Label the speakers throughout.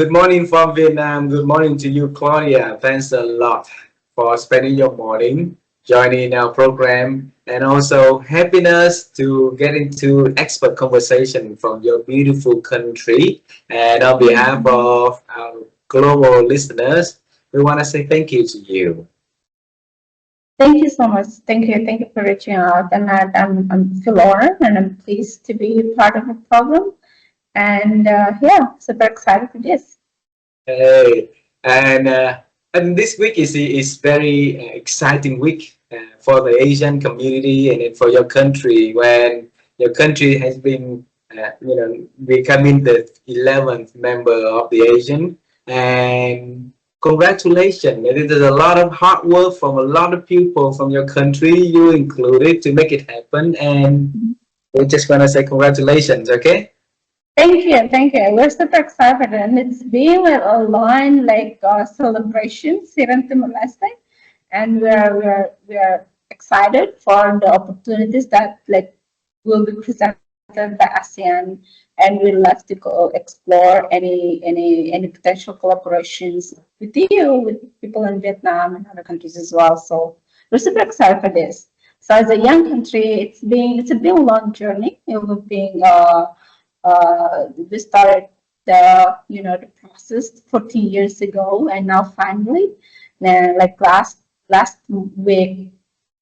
Speaker 1: Good morning from Vietnam. Good morning to you, Claudia. Thanks a lot for spending your morning joining our program, and also happiness to get into expert conversation from your beautiful country. And on behalf of our global listeners, we want to say thank you to you.
Speaker 2: Thank you so much. Thank you for reaching out. And I'm feel honored and I'm pleased to be part of the program. And yeah, super excited for this.
Speaker 1: Hey, and this week is very exciting week for the Asian community and then for your country when your country has been becoming the 11th member of the Asian, and congratulations. There's a lot of hard work from a lot of people from your country, you included, to make it happen, and we're just gonna say congratulations, okay?
Speaker 2: Thank you. We're super excited, and it's been like a line celebrations here in Timor-Leste, and we're excited for the opportunities that will be presented by ASEAN, and we love to go explore any potential collaborations with you, with people in Vietnam and other countries as well. So we're super excited for this. So as a young country, it's been a long journey. We've been we started the process 14 years ago, and now finally, like last week,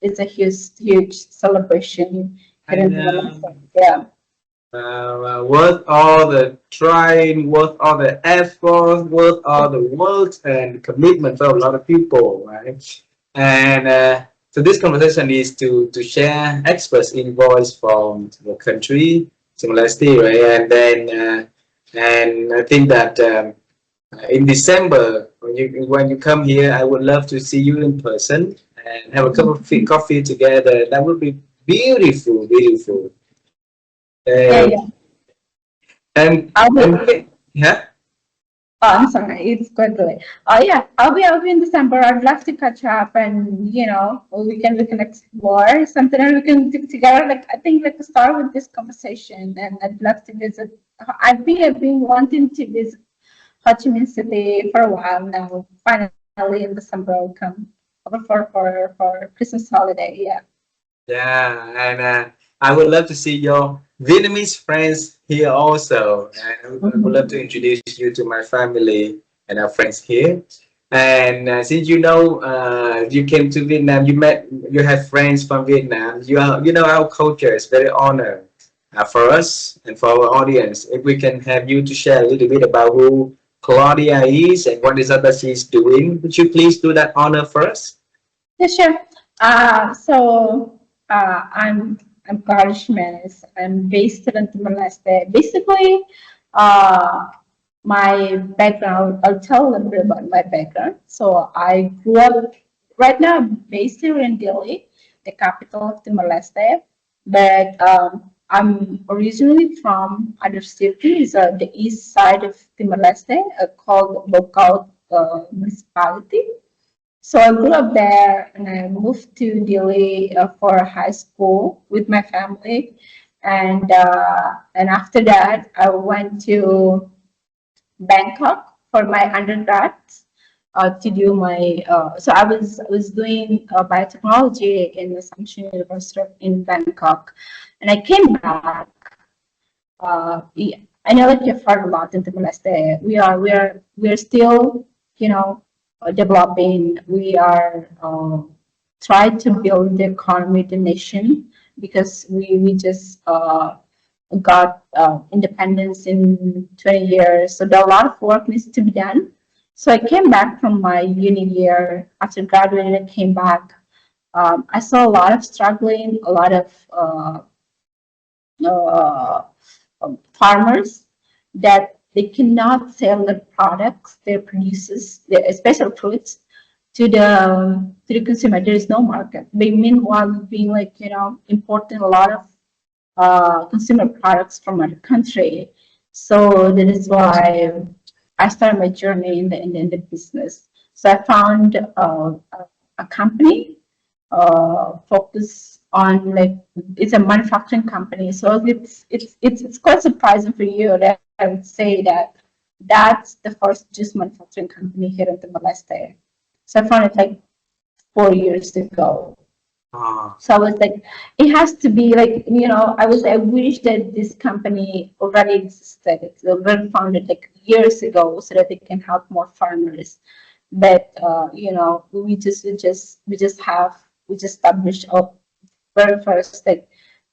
Speaker 2: it's a huge celebration here in
Speaker 1: And
Speaker 2: Timor-Leste. Yeah.
Speaker 1: worth all the trying, worth all the effort, worth all the work and commitment for a lot of people, right? And so this conversation is to share experts invoice from the country, Timor-Leste, right? And I think that in December when you come here, I would love to see you in person and have a cup of coffee together. That would be beautiful, beautiful.
Speaker 2: Yeah,
Speaker 1: Uh,
Speaker 2: yeah.
Speaker 1: and
Speaker 2: I'll be.
Speaker 1: yeah,
Speaker 2: Oh, I'm sorry, it's quite late. Oh yeah, I'll be in December. I'd love to catch up, and we can explore something, and we can do together. Like I think like start with this conversation, and I'd love to visit. I've been wanting to visit Ho Chi Minh City for a while now. Finally in December I'll come over for Christmas holiday. Yeah.
Speaker 1: yeah, and I would love to see your Vietnamese friends here also. And I would love to
Speaker 2: Mhm.
Speaker 1: introduce you to my family and our friends here. And since you came to Vietnam, you have friends from Vietnam. You know our culture is very honored for us and for our audience. If we can have you to share a little bit about who Claudia is and what is it that she's doing, would you please do that honor for us?
Speaker 2: Yeah, sure. I'm Claudia Ximenes. I'm based in Timor-Leste. Basically, uh, my background, I'll tell a little bit about my background. So I grew up, right now I'm based here in Delhi, the capital of Timor-Leste, but I'm originally from other cities, the east side of Timor-Leste, called Bokal municipality. So I grew up there, and I moved to Delhi for high school with my family, and after that I went to Bangkok for my undergrad to do my. So I was doing biotechnology in the Assumption University in Bangkok, and I came back. Yeah, I know that you've heard a lot in Timor-Leste. We are still, developing. We are trying to build the economy of the nation because we just got independence in 20 years. So there are a lot of work needs to be done. So I came back from my uni year after graduating. I came back. I saw a lot of struggling, a lot of uh, farmers that they cannot sell their products, their produces, their special fruits to the consumer. There is no market. They meanwhile being importing a lot of consumer products from other country. So that is why I started my journey in the business. So I found a company focus on it's a manufacturing company. So it's quite surprising for you that I would say that That's the first juice manufacturing company here in Timor-Leste. So I found it like 4 years ago. So I was like, it has to be like, I wish that this company already existed. It's already founded like years ago so that they can help more farmers. But we just established a very first like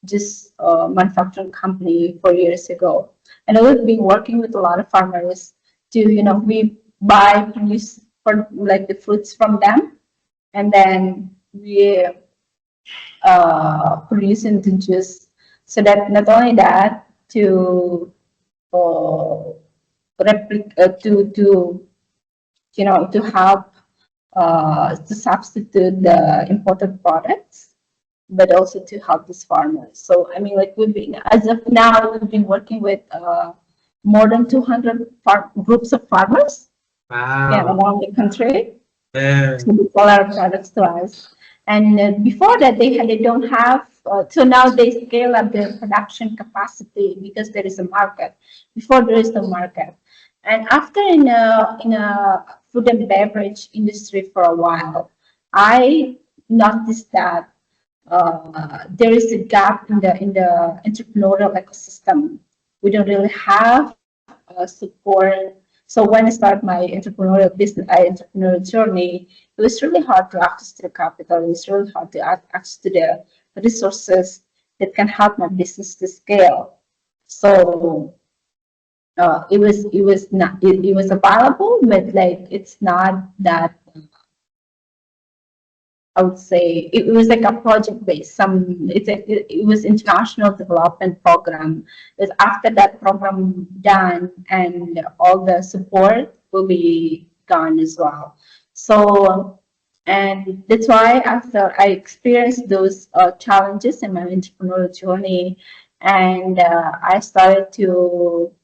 Speaker 2: just manufacturing company 4 years ago. And we've been working with a lot of farmers to, we produce for like the fruits from them, and then we produce into juice. So that not only that, to to help to substitute the imported products, but also to help these farmers. So I mean, like as of now, we've been working with more than 200 groups of farmers, around the country. So they sell our products to us. And before that, they don't have. So now they scale up their production capacity because there is a market. Before there is no market, and after in a food and beverage industry for a while, I noticed that there is a gap in the entrepreneurial ecosystem. We don't really have support. So when I started my entrepreneurial journey, it was really hard to access to the capital. It was really hard to access to the resources that can help my business to scale. So it was available, but like it's not that. I would say it was like a project based. It was international development program. But after that program done, and all the support will be gone as well. So, and that's why after I experienced those challenges in my entrepreneurial journey, and I started to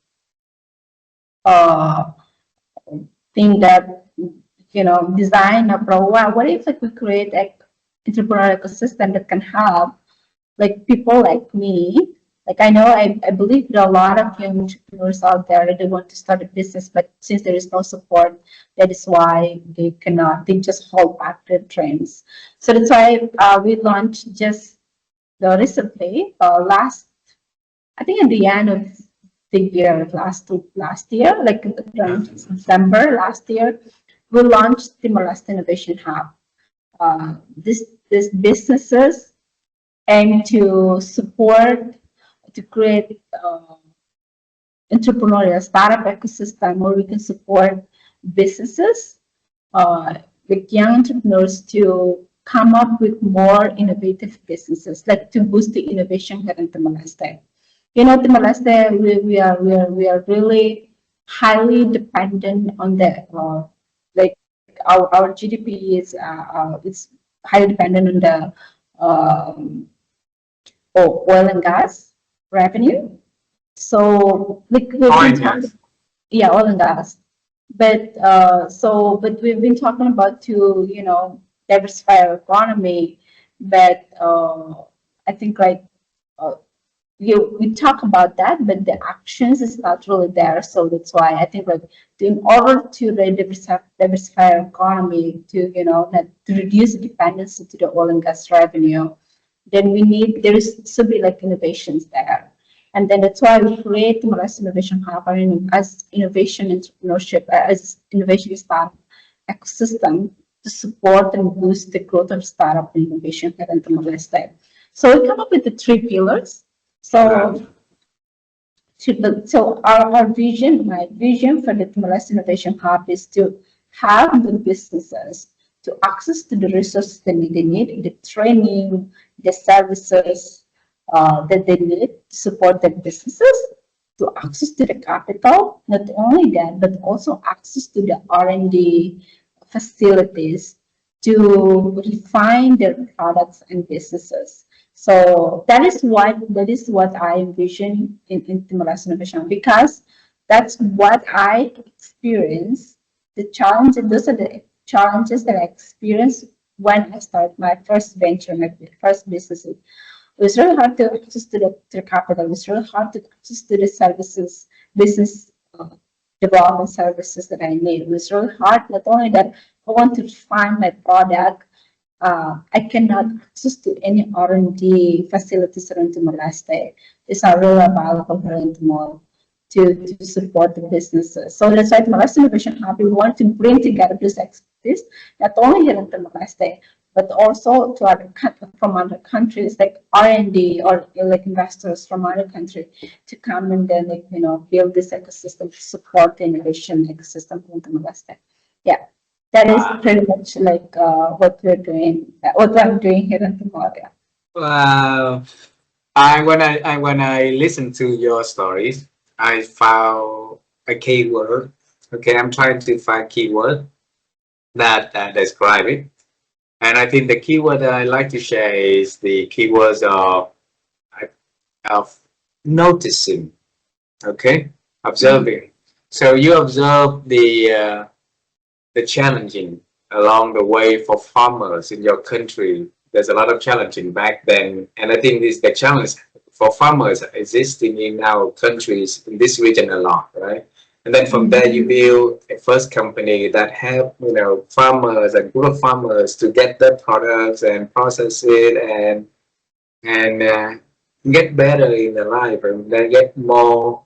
Speaker 2: uh, think that design a program. What if like we create like entrepreneurial ecosystem that can help like people like me? Like I believe there are a lot of young entrepreneurs out there that want to start a business, but since there is no support, that is why they cannot. They just hold back their dreams. So that's why we launched just recently, I think at the end of the year, last year, like around December last year, we launched Timor-Leste Innovation Hub. This businesses aim to support to create entrepreneurial startup ecosystem where we can support businesses, like young entrepreneurs, to come up with more innovative businesses, like to boost the innovation here in Timor-Leste. Timor-Leste, we are really highly dependent on the like our GDP is it's highly dependent on the oil and gas revenue. So like we've been talking, yeah, oil and gas. But we've been talking about to diversify our economy, but I think like uh, we talk about that, but the actions is not really there. So that's why I think like in order to really diversify our economy, to not to reduce dependency to the oil and gas revenue, then there is to be like innovations there. And then that's why we create the Timor-Leste Innovation Hub as innovation entrepreneurship, as innovation startup ecosystem to support and boost the growth of startup innovation here in Timor-Leste. So we come up with the three pillars. So, our vision, my vision for the Timor-Leste Innovation Hub is to have the businesses to access to the resources that they need, the training, the services that they need to support their businesses, to access to the capital, not only that, but also access to the R&D facilities to refine their products and businesses. So that is what I envision in Timor-Leste Innovation, because that's what I experienced. Those are the challenges that I experienced when I started my first venture, my first business. It was really hard to access to the capital. It was really hard to access to the services, business development services that I need. It was really hard. Not only that, I want to find my product. I cannot access to any R&D facilities around Timor-Leste. It's not really available here in Timor to support the businesses. So that's why Timor-Leste Innovation Hub, we want to bring together this expertise, not only here in Timor-Leste, but also to other from other countries like R&D or like investors from other countries to come and then build this ecosystem to support the innovation ecosystem in Timor-Leste. Yeah, that is pretty much like what we're doing, what I'm doing here in Timor. Yeah.
Speaker 1: Wow. When I listen to your stories, I found a keyword. Okay, I'm trying to find keyword that describe it. And I think the keyword that I like to share is the keywords of noticing, okay, observing. So you observe the challenging along the way for farmers in your country. There's a lot of challenging back then, and I think this the challenge for farmers existing in our countries in this region a lot, right? And then from there, you build a first company that help farmers and group of farmers to get their products and process it and get better in their life and then get more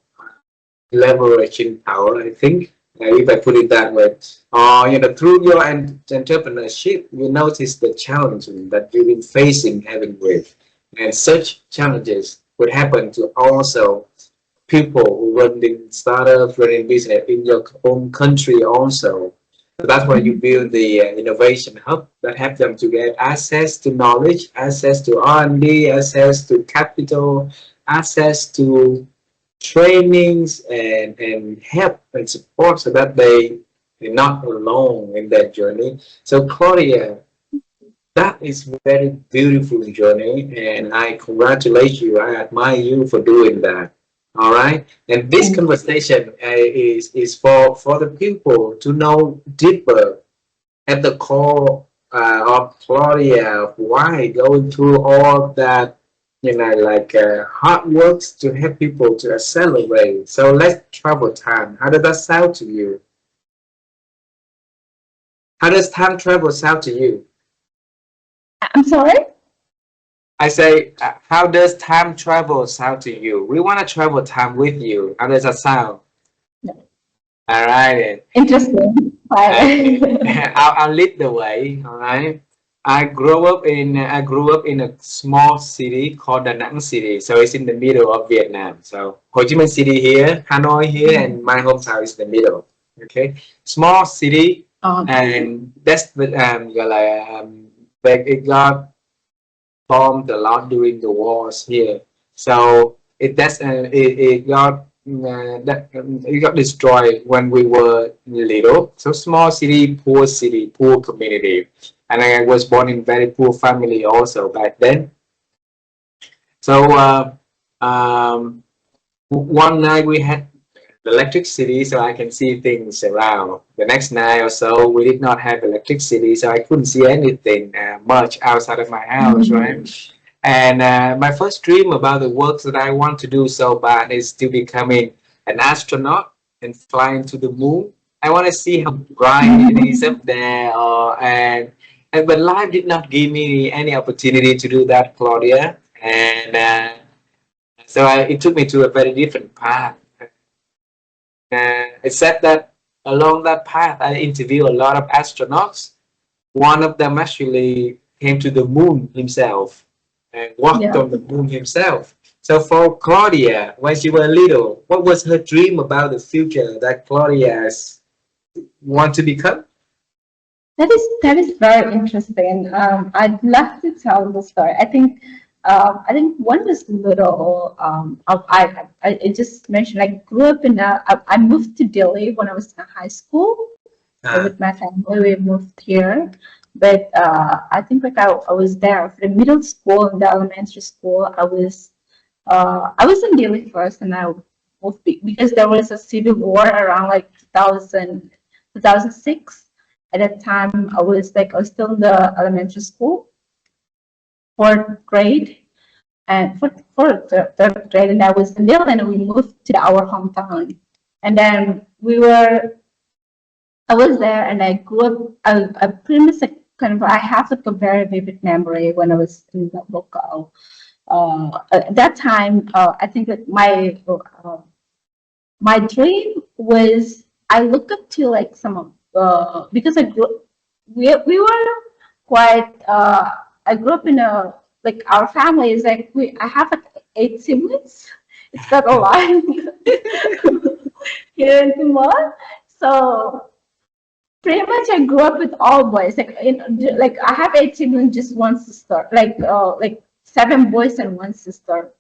Speaker 1: leveraging power. I think if I put it that way, through your entrepreneurship, you notice the challenges that you've been facing, having with, and such challenges would happen to also people who running startups, running business in your own country also. So that's why you build the innovation hub that help them to get access to knowledge, access to R&D, access to capital, access to trainings and help and support so that they're not alone in that journey. So Claudia, that is very beautiful journey and I congratulate you. I admire you for doing that. All right, and this conversation is for the people to know deeper at the core of Claudia, of why going through all that, hard works to help people to accelerate. So let's travel time. How does that sound to you? How does time travel sound to you?
Speaker 2: I'm sorry?
Speaker 1: I say, how does time travel sound to you? We want to travel time with you. How does that sound?
Speaker 2: No.
Speaker 1: All right.
Speaker 2: Interesting.
Speaker 1: I'll lead the way. All right. I grew up in a small city called Da Nang City. So it's in the middle of Vietnam. So Ho Chi Minh City here, Hanoi here, and my hometown is the middle. Okay. Small city, and that's the it got bombed a lot during the wars here. So it got destroyed when we were little. So small city, poor community, and I was born in very poor family also back then. So one night we had electricity, so I can see things around. The next night or so, we did not have electricity, so I couldn't see anything much outside of my house, right? And my first dream about the work that I want to do so bad is to becoming an astronaut and flying to the moon. I want to see how bright it is up there, but life did not give me any opportunity to do that, Claudia, and it took me to a very different path. It said that along that path, I interviewed a lot of astronauts. One of them actually came to the moon himself and walked on the moon himself. So for Claudia, when she was little, what was her dream about the future that Claudia want to become?
Speaker 2: That is very interesting. I'd love to tell the story. I think one was little. I just mentioned I grew up I moved to Delhi when I was in high school. With my family, we moved here. But I think I was there for the middle school and the elementary school. I was in Delhi first, and I moved because there was a civil war around like 2006. At that time, I was still in the elementary school, fourth grade, and for third grade, and I was in Delhi, and we moved to our hometown. And then I was there and I grew up. I pretty much like kind of. I have like a very vivid memory when I was in the local. At that time, I think that my dream was I look up to like some of because I grew we were quite I grew up in a like our family is like I have like 8 siblings. It's not a lot here in Timor. So pretty much I grew up with all boys. Like I have 8 siblings, just one sister. Like 7 boys and one sister.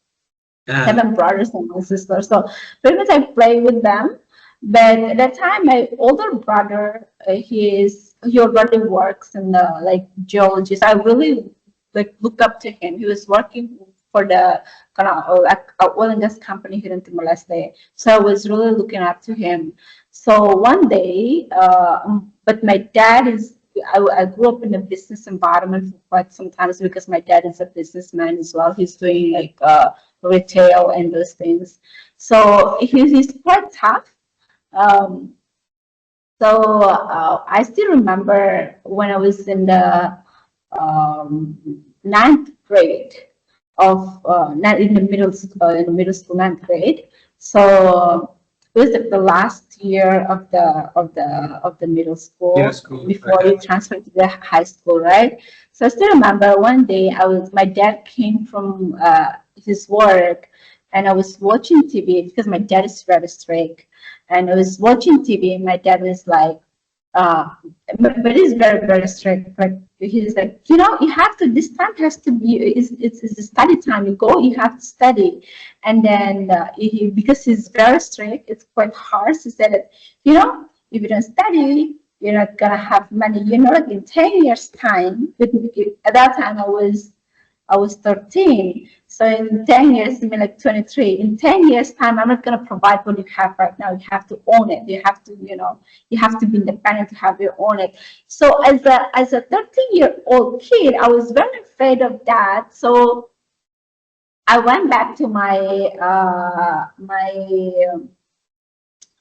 Speaker 1: Uh,
Speaker 2: 7 brothers and one sister. So pretty much I play with them. But at that time, my older brother, he already works in the like geologist. I really like look up to him. He was working for the kind of like oil and gas company here in Timor-Leste. So I was really looking up to him. So one day, but my dad is. I grew up in a business environment for quite some time because my dad is a businessman as well. He's doing like retail and those things. So he's quite tough. Um, I still remember when I was in the ninth grade of not in the middle school ninth grade. So it was like the last year of the middle
Speaker 1: middle
Speaker 2: school
Speaker 1: school.
Speaker 2: before you transfer to the high school, right? So I still remember one day my dad came from his work, and I was watching TV because my dad is very strict, and I was watching TV, and my dad was like, uh, but he's very, very strict. Like he's like, you have to. This time has to be. It's a study time. You go, you have to study, and then because he's very strict, it's quite harsh. He said that, if you don't study, you're not gonna have money. Like in 10 years time. At that time, I was 13. So in 10 years, I mean like 23. In 10 years time, I'm not going to provide what you have right now. You have to own it. You have to, you have to be independent to have your own it. So as a 13-year-old kid, I was very afraid of that. So I went back to my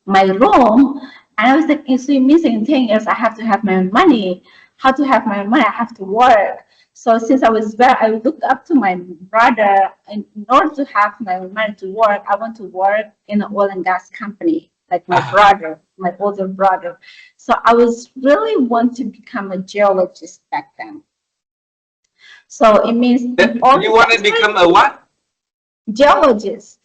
Speaker 2: room, and I was like, so it means in 10 years I have to have my own money. How to have my own money? I have to work. So since I looked up to my brother, and in order to have my own money to work, I want to work in an oil and gas company, like my brother, my older brother. So I was really want to become a geologist back then. So it means
Speaker 1: You want to become a what?
Speaker 2: Geologist.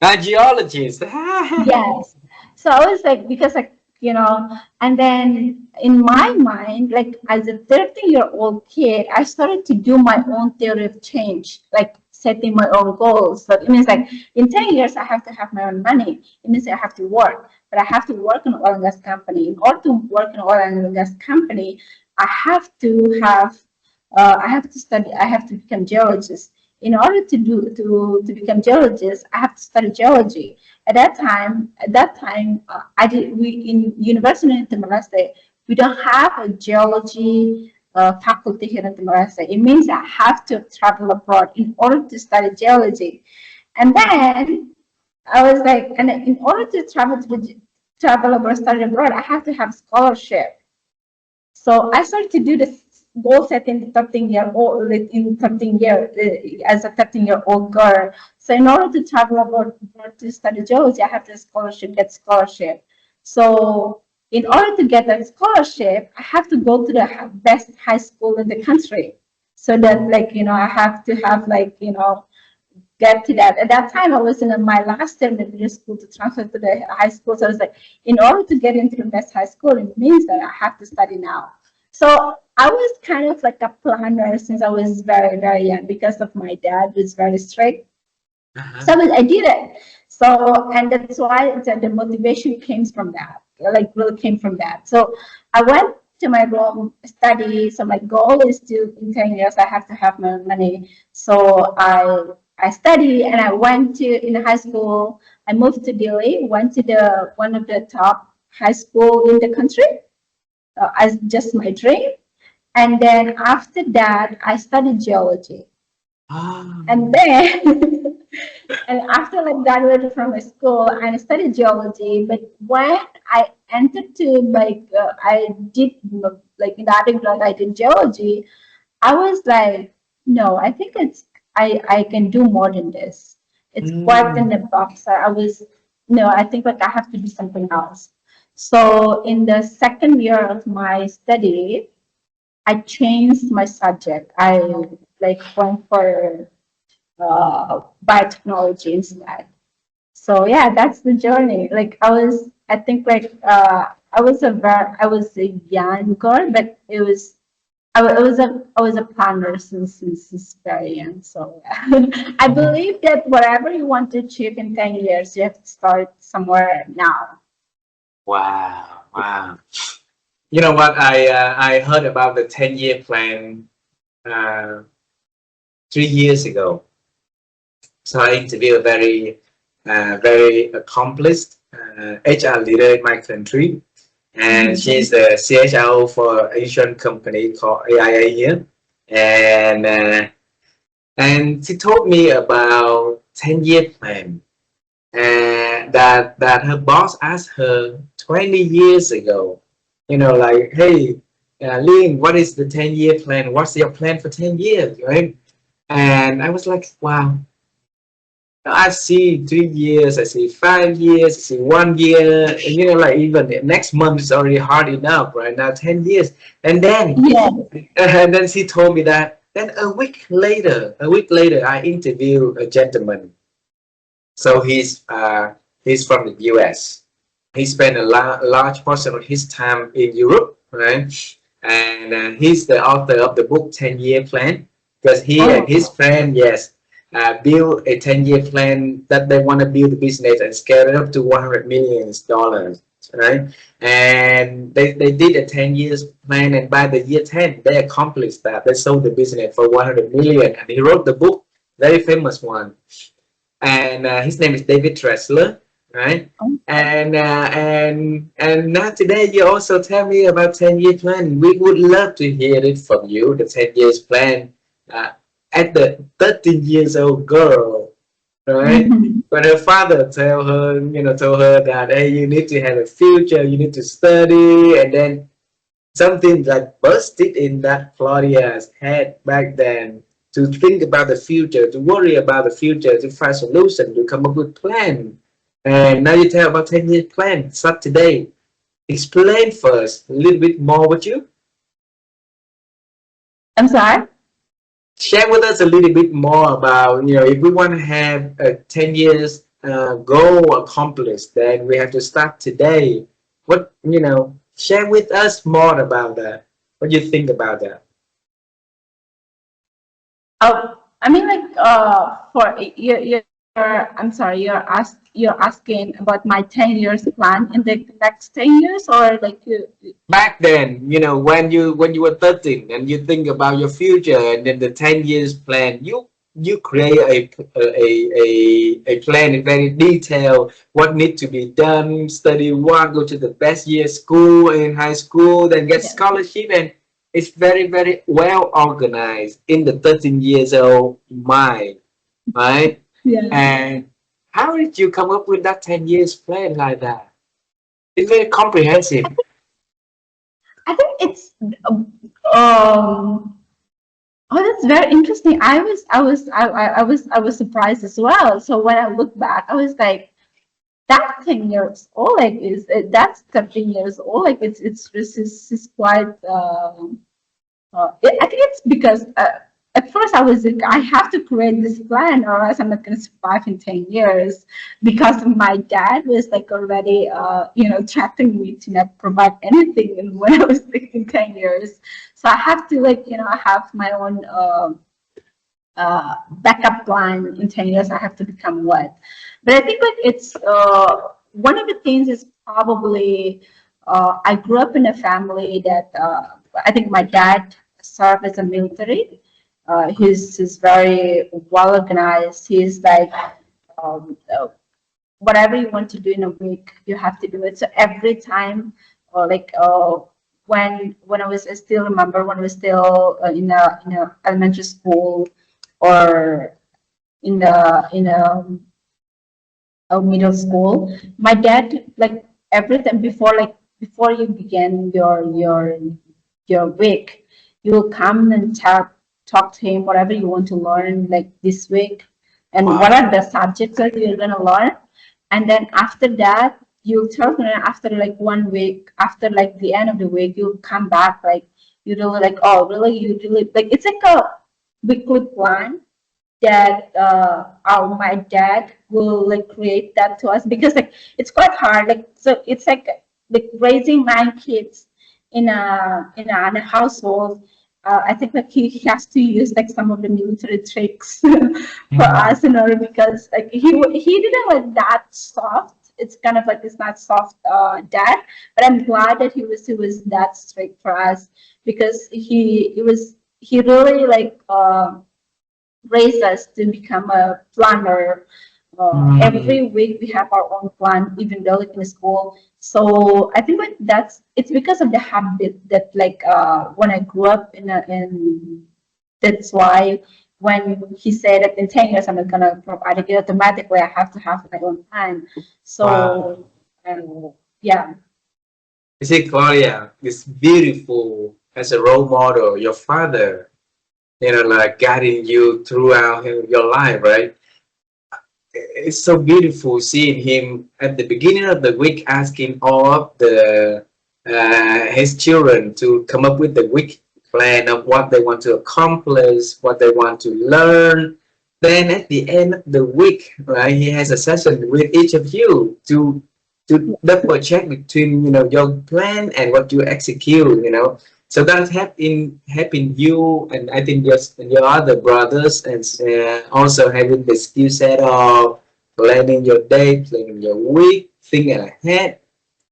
Speaker 1: A geologist.
Speaker 2: Yes. So I was like, because like, and then in my mind, like as a 13-year-old kid, I started to do my own theory of change, like setting my own goals. So it means like in 10 years, I have to have my own money. It means I have to work, but I have to work in an oil and gas company. In order to work in an oil and gas company, I have to study, I have to become geologist. In order to become geologist, I have to study geology. At that time, we in University in Timor-Leste, we don't have a geology faculty here in Timor-Leste. It means I have to travel abroad in order to study geology. And then I was like, and in order to travel abroad, study abroad, I have to have scholarship. So I started to do this goal setting the 13-year-old in 13 year as a 13-year-old girl. So in order to travel abroad to study geology, I have to get scholarship. So in order to get that scholarship, I have to go to the best high school in the country. So that I have to have get to that. At that time, I was in my last term in middle school to transfer to the high school. So I was like, in order to get into the best high school, it means that I have to study now. So I was kind of like a planner since I was very, very young because of my dad was very strict. So I did it. So, and that's why the motivation came from that, really came from that. So I went to my room, study. So my goal is to, in 10 years, I have to have my own money. So I studied, and I went to, in high school, I moved to Delhi, went to one of the top high school in the country as just my dream. And then after that, I studied geology. And then And after like graduated from my school, I studied geology. But when I entered to I did like in the undergrad, I did geology. I was like, no, I think I can do more than this. It's quite in
Speaker 1: Mm.
Speaker 2: the box. I was no, I think like I have to do something else. So in the second year of my study, I changed my subject. I like went for biotechnology instead. So yeah, that's the journey. Like I think like I was a young girl, but it was I was a planner since very young. So yeah. I
Speaker 1: Oh,
Speaker 2: believe that whatever you want to achieve in 10 years, you have to start somewhere now.
Speaker 1: wow, wow. You know what? I heard about the 10-year plan uh, 3 years ago. So I interviewed a very accomplished HR leader in my country, and
Speaker 2: Mhm.
Speaker 1: she's the CHRO for Asian company called AIA here, and uh, and she told me about 10-year plan, and that her boss asked her 20 years ago, like, hey, Lynn, what is the 10-year plan? What's your plan for 10 years, right? And I was like, wow, I see 3 years, I see 5 years, I see 1 year, and like even next month is already hard enough, right now 10 years, and then
Speaker 2: Yeah.
Speaker 1: and then she told me that. Then a week later, I interviewed a gentleman. So he's from the US. He spent a large portion of his time in Europe, right? And he's the author of the book 10-Year Plan, because he and his
Speaker 2: Oh.
Speaker 1: friend, yes, build a 10-year plan that they want to build a business and scale it up to $100 million, right? And they did a 10 years plan, and by the year 10, they accomplished that. They sold the business for 100 million, and he wrote the book, very famous one, and his name is David Tressler, right? And now today you also tell me about 10-year plan. We would love to hear it from you. The 10 years plan uh, at the 13 years old girl, right?
Speaker 2: Mhm.
Speaker 1: When her father told her that, hey, you need to have a future, you need to study, and then something that busted in that Claudia's head back then, to think about the future, to worry about the future, to find solution, to come up with plan. And now you tell about 10-year plan. Start today. Explain first a little bit more with you.
Speaker 2: I'm sorry.
Speaker 1: Share with us a little bit more about, if we want to have a 10 years goal accomplished, then we have to start today. Share with us more about that. What do you think about that?
Speaker 2: Oh, I mean, like, for I'm sorry, you're asking about my 10 years plan in the next 10 years, or like
Speaker 1: Back then, when you were 13 and you think about your future, and then the 10 years plan, you create a plan in very detail, what needs to be done, study what, go to the best year school in high school, then get
Speaker 2: yeah,
Speaker 1: scholarship, and it's very, very well organized in the 13 years old mind, right?
Speaker 2: yeah.
Speaker 1: And how did you come up with that 10 years plan like that? It's very comprehensive.
Speaker 2: I think it's oh, that's very interesting. I was surprised as well. So when I look back, I was like, that 10 years old, like that's 13 years old. Like it's quite. I think it's because at first I was like, I have to create this plan or else I'm not going to survive in 10 years, because my dad was like already, threatening me to not provide anything when I was like in 10 years. So I have to like, I have my own backup plan in 10 years. I have to become what. But I think like it's one of the things is probably I grew up in a family that I think my dad served as a military. He's very well organized. He's like whatever you want to do in a week, you have to do it. So every time, like when I still remember when I was still in a elementary school, or in a middle school. My dad, like everything before you begin your week, you will come and talk to him whatever you want to learn like this week, and what
Speaker 1: Wow.
Speaker 2: are the subjects that you're gonna learn, and then after that you'll tell me after like 1 week, after like the end of the week, you'll come back like you really like, oh really, you really like, it's like a weekly plan that my dad will like create that to us, because like it's quite hard, like so it's like raising 9 kids in a household. I think like he has to use like some of the military tricks for
Speaker 1: Mhm.
Speaker 2: us in order, because like he didn't like that soft. It's kind of like it's not soft dad, but I'm glad that he was that strict for us, because he really like raised us to become a planner.
Speaker 1: Mm.
Speaker 2: Every week we have our own plan, even though like in school. So I think like it's because of the habit that like when I grew up in that's why when he said that in 10 years I'm not gonna provide it, automatically I have to have my own plan.
Speaker 1: Wow.
Speaker 2: So yeah.
Speaker 1: You see, Claudia, it's beautiful as a role model. Your father, like guiding you throughout your life, right? It's so beautiful seeing him at the beginning of the week asking all of the his children to come up with the week plan of what they want to accomplish, what they want to learn. Then at the end of the week, right, he has a session with each of you to double check between your plan and what you execute. So that's helping you, and I think your other brothers, and also having the skill set of planning your day, planning your week, thinking ahead,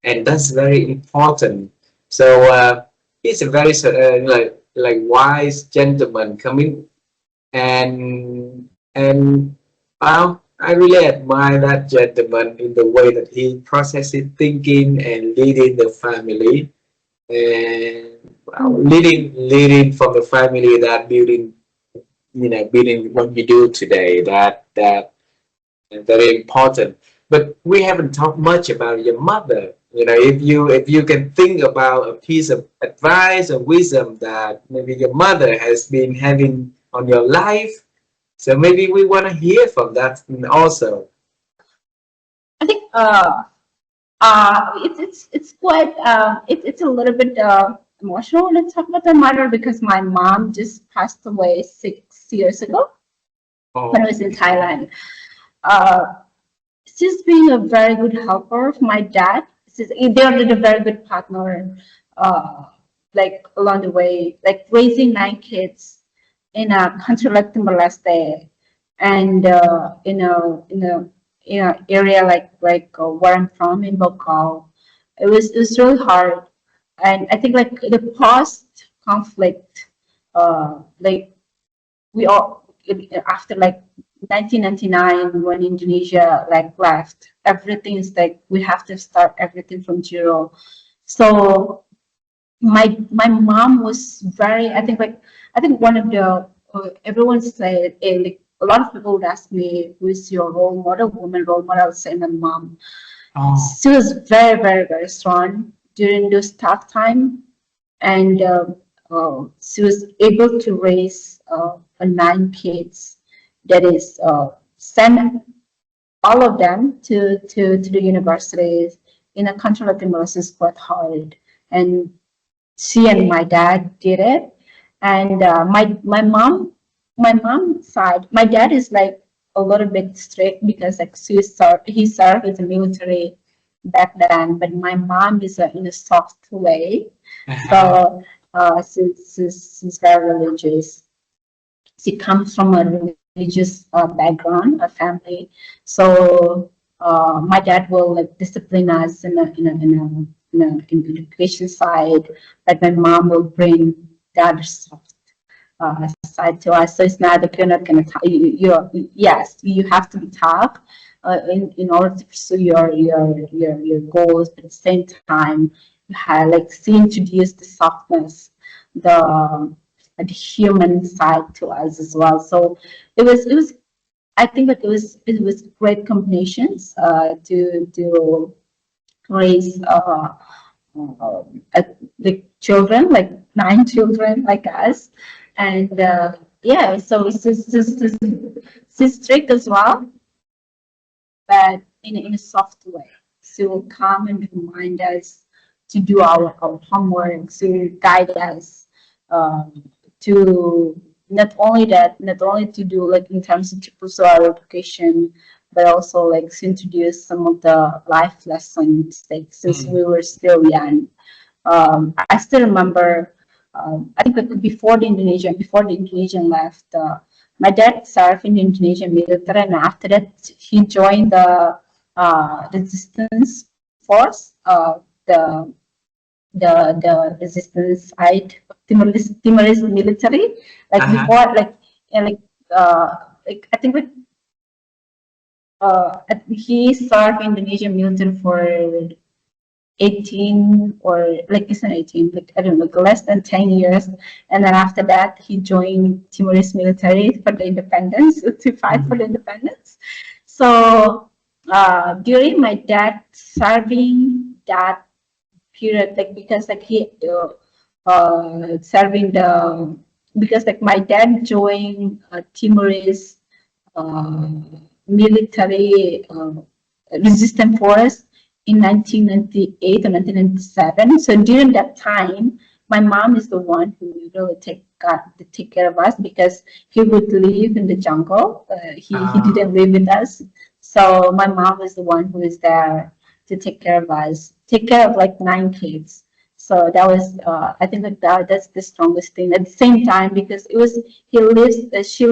Speaker 1: and that's very important. So he's a very like wise gentleman coming, and I really admire that gentleman in the way that he processes thinking and leading the family, and leading from the family that building what you do today. That is very important. But we haven't talked much about your mother. If you can think about a piece of advice or wisdom that maybe your mother has been having on your life, so maybe we want to hear from that also.
Speaker 2: I think it's quite it's a little bit emotional when I talk about my mother, because my mom just passed away 6 years ago when I
Speaker 1: Oh,
Speaker 2: was in Thailand. Uh, she's being a very good helper of my dad. They're a very good partner, like along the way, like raising 9 kids in a country like Timor-Leste, and in a area like where I'm from in Bokal. It was really hard, and I think like the post conflict, like we all after like 1999 when Indonesia like left, everything is like we have to start everything from zero. So my mom was very, I think one of the everyone said, like a lot of people would ask me who's your role model, woman role model. I would say my mom.
Speaker 1: oh,
Speaker 2: She was very, very, very strong during those tough time, and she was able to raise 9 kids. That is, send all of them to the universities in a country like Timor-Leste is quite hard, and she and my dad did it. And my mom side, my dad is like a little bit strict because like he served in the military back then, but my mom is in a soft way. So she's very religious. She comes from a religious background, a family. So my dad will like discipline us in the education side, but my mom will bring the other soft side to us. So it's not that you're not gonna yes, you have to be tough in order to pursue your goals, but at the same time you have like to introduce the softness, the human side to us as well. So it was I think that it was great combinations to raise the children, like 9 children like us, and yeah, so she's strict as well, but in a soft way. She will come and remind us to do our homework, to guide us, to not only that, not only to do like in terms of to pursue our education, but also like to introduce some of the life lessons like since we were still young. I still remember, I think that before the Indonesian left, my dad served in the Indonesian military, and after that, he joined the resistance force, the the resistance side of Timorese military. Like before, like yeah, like I think he served in the Indonesian military for 18 or like it's not 18, like I don't know, less than 10 years. And then after that, he joined Timorese military for the independence, to fight for the independence. So during my dad serving that period, like because like he serving the, because like my dad joined Timorese uh, military resistance force in 1998 or 1997. So during that time, my mom is the one who really take care of us because he would live in the jungle. He didn't live with us. So my mom is the one who is there to take care of us, take care of like 9 kids. So that was, I think that's the strongest thing. At the same time, because it was he lives, she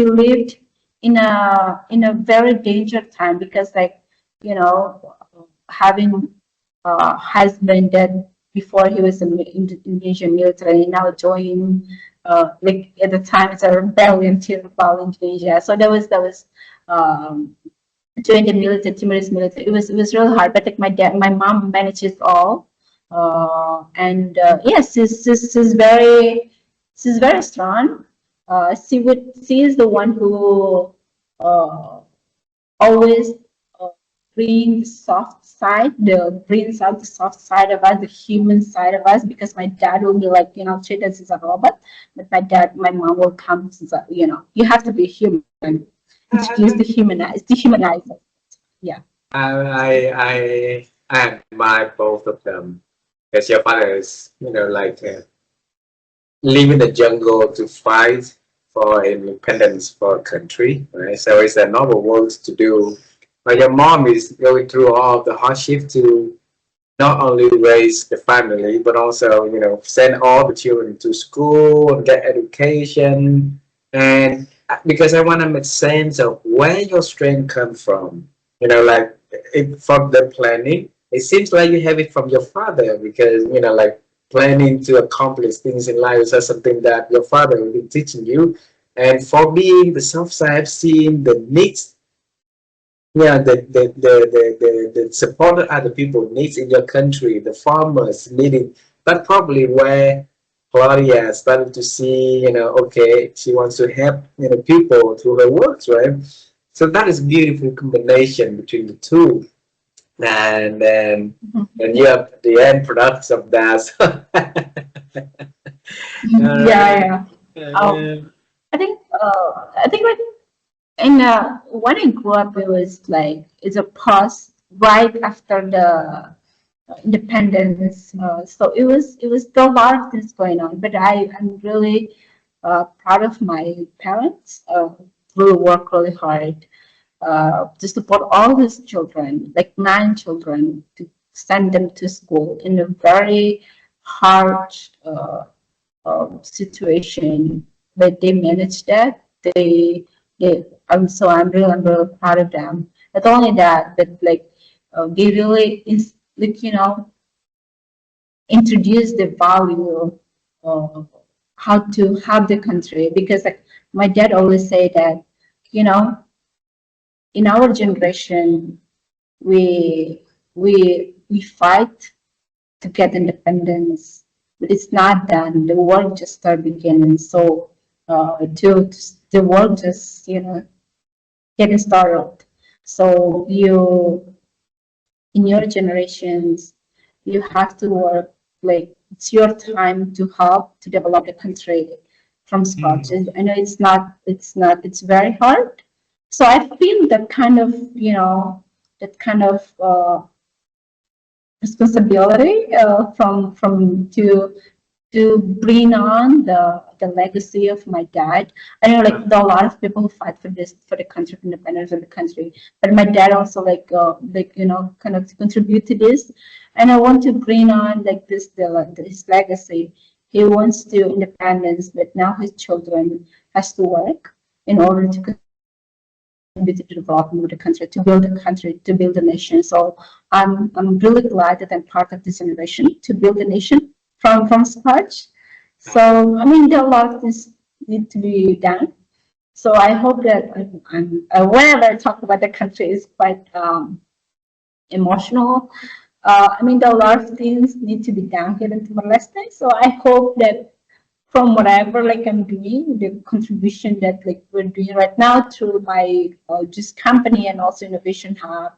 Speaker 2: lived in a very dangerous time because like you know having a husband that before he was in the Indonesian military now joining like at the time it's a rebellion to rebel Indonesia. So that was um, joined the military, Timorese military. It was really hard, but like my mom manages all, and yes, she's very strong. She is the one who uh, always uh, bring the soft side, brings out the soft side of us, the human side of us. Because my dad will be like, treat us as a robot, but my mom will come as a, you have to be human. Introduce dehumanize us. Yeah.
Speaker 1: I admire both of them because your father is, like live in the jungle to fight for independence for a country, right? So it's a noble work to do. But your mom is going through all the hardship to not only raise the family, but also, send all the children to school and get education. And because I want to make sense of where your strength comes from, like from the planning, it seems like you have it from your father because, like planning to accomplish things in life is something that your father will be teaching you. And for being the soft side, seeing the needs, yeah, the support that other people needs in your country, the farmers needing, that's probably where Claudia started to see, okay, she wants to help, people through her works, right? So that is a beautiful combination between the two. And then, and you have the end products of that.
Speaker 2: Yeah, yeah. I think like in when I grew up, it was like it's a pause right after the independence. So it was still a lot of things going on, but I'm really proud of my parents. Really work really hard to support all these children, like 9 children, to send them to school in a very hard situation. But they managed that. I'm really proud of them. Not only that, but like they really like introduce the value of how to have the country. Because like my dad always say that you know in our generation we we fight to get independence, but it's not done. The work just start beginning. So to the work just getting started. So in your generations, you have to work, like it's your time to help to develop the country from scratch. I know it's very hard. So I feel that kind of, responsibility from to bring on the legacy of my dad. I know like there are a lot of people who fight for this, for the country, for independence of the country, but my dad also kind of contribute to this, and I want to bring on like this legacy. He wants to independence, but now his children has to work in order to contribute to the development of the country, to build a nation. So I'm really glad that I'm part of this generation to build a nation from scratch. So I mean, there are a lot of things need to be done. So I hope that whenever I talk about the country is quite emotional. I mean, there are a lot of things need to be done here in Timor-Leste. So I hope that from whatever like I'm doing, the contribution that like we're doing right now through my just company and also Innovation Hub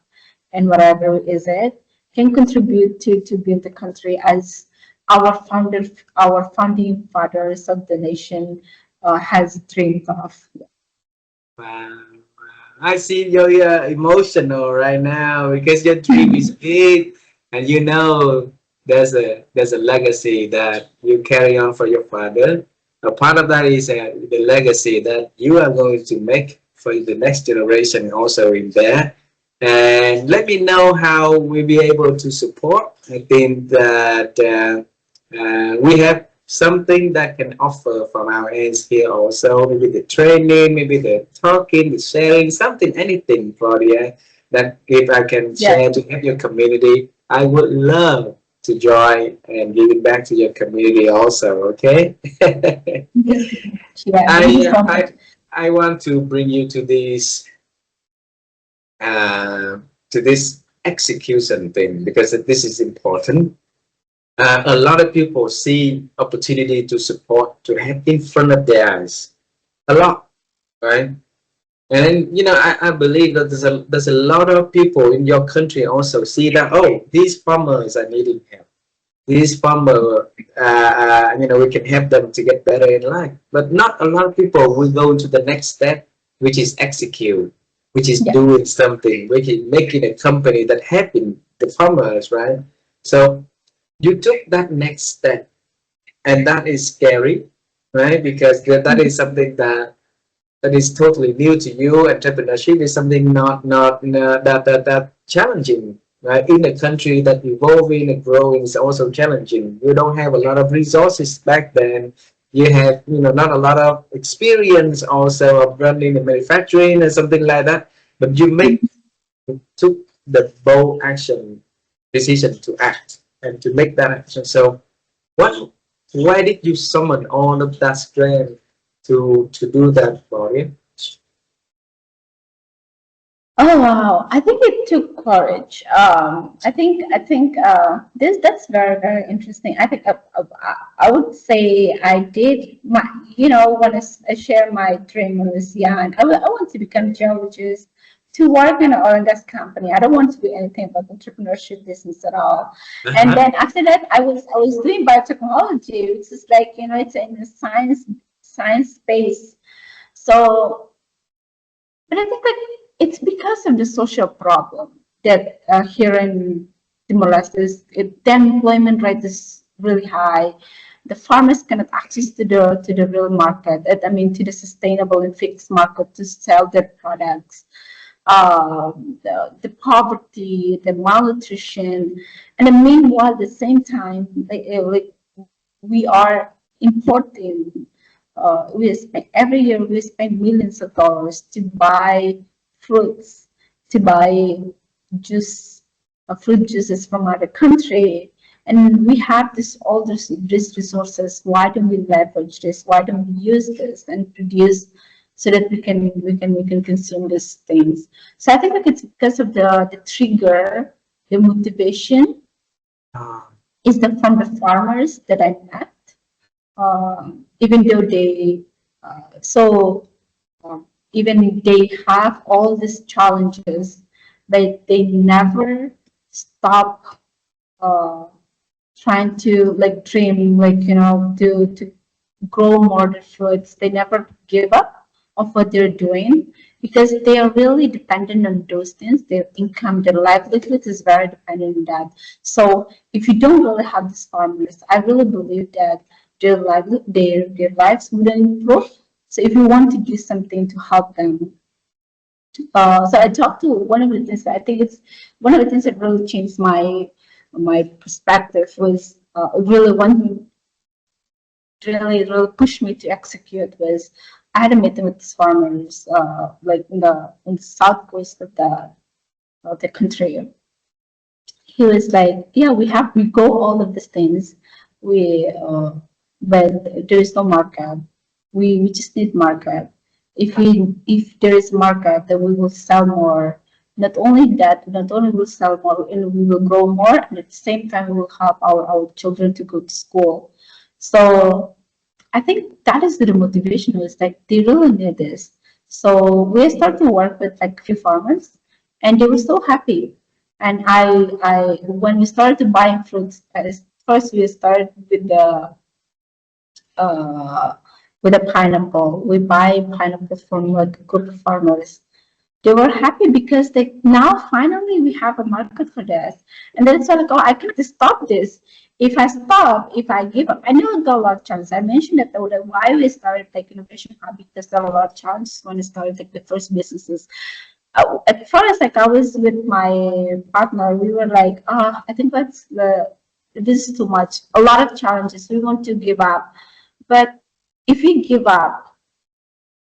Speaker 2: and whatever is it, can contribute to build the country as our founding fathers of the nation has dreamed of.
Speaker 1: Wow, I see you're emotional right now because your dream is big, and you know there's a legacy that you carry on for your father. A part of that is the legacy that you are going to make for the next generation also in there. And let me know how we'll be able to support. I think that we have something that can offer from our ends here also, maybe the training, maybe the talking, the sharing, something, anything, Claudia, that if I can share to help your community, I would love to join and give it back to your community also, okay? I want to bring you to this execution thing because this is important. A lot of people see opportunity to support, to have in front of their eyes, a lot, right? And you know, I believe that there's a lot of people in your country also see that, oh, these farmers are needing help. These farmers, you know, we can help them to get better in life. But not a lot of people will go to the next step, which is execute, which is doing something, which is making a company that helping the farmers, right? So you took that next step, and that is scary, right? Because that is something that is totally new to you. Entrepreneurship is something not that challenging, right? In a country that evolving and growing is also challenging. You don't have a lot of resources back then. You have, you know, not a lot of experience also of running and manufacturing and something like that. But you took the bold action decision to act and to make that action. So why did you summon all of that strength to do that, Claudia?
Speaker 2: Oh wow! I think it took courage. I think that's very very interesting. I think I would say I did my, when I share my dream when I was young. I want to become geologist, to work in an oil and gas company. I don't want to do anything about entrepreneurship business at all. And then after that, I was doing biotechnology, which is like, it's in the science space. So, but I think that it's because of the social problem that here in Timor-Leste, the unemployment rate is really high. The farmers cannot access to the real market. I mean, to the sustainable and fixed market to sell their products. The poverty, the malnutrition, and then meanwhile, at the same time, like we are importing. Every year we spend millions of dollars to buy fruits, to buy juice, fruit juices from other country, and we have all these resources. Why don't we leverage this? Why don't we use this and produce so that we can consume these things? So I think like it's because of the trigger, the motivation is from the farmers that I met. Even though they so even they have all these challenges, but they never stop uh, trying to like dream, like to grow more the fruits. They never give up of what they're doing because they are really dependent on those things. Their income, their livelihood is very dependent on that. So if you don't really have these farmers, I really believe that their lives wouldn't improve. So if you want to do something to help them, so I talked to one of the things that I think it's one of the things that really changed my perspective was really one really pushed me to execute was I had a meeting with these farmers like in the southwest of the country. He was like, yeah, we go all of these things, we but there is no market. We just need market. If there is market, then we will sell more. Not only that, not only will sell more, and we will grow more, and at the same time we will help our children to go to school. So I think that is the motivation was like they really need this. So we started to work with like a few farmers and they were so happy. And I when we started buying fruits, first we started uh, with a pineapple. We buy pineapple from like a group of farmers. They were happy because they now finally we have a market for this. And then it's like, oh, I can't stop this. If I stop, if I give up, I know I got a lot of challenges. I mentioned that why we started like innovation hub because there are a lot of challenges when we started like the first businesses. At first, like I was with my partner, we were like, oh, I think this is too much. A lot of challenges. We want to give up. But if we give up,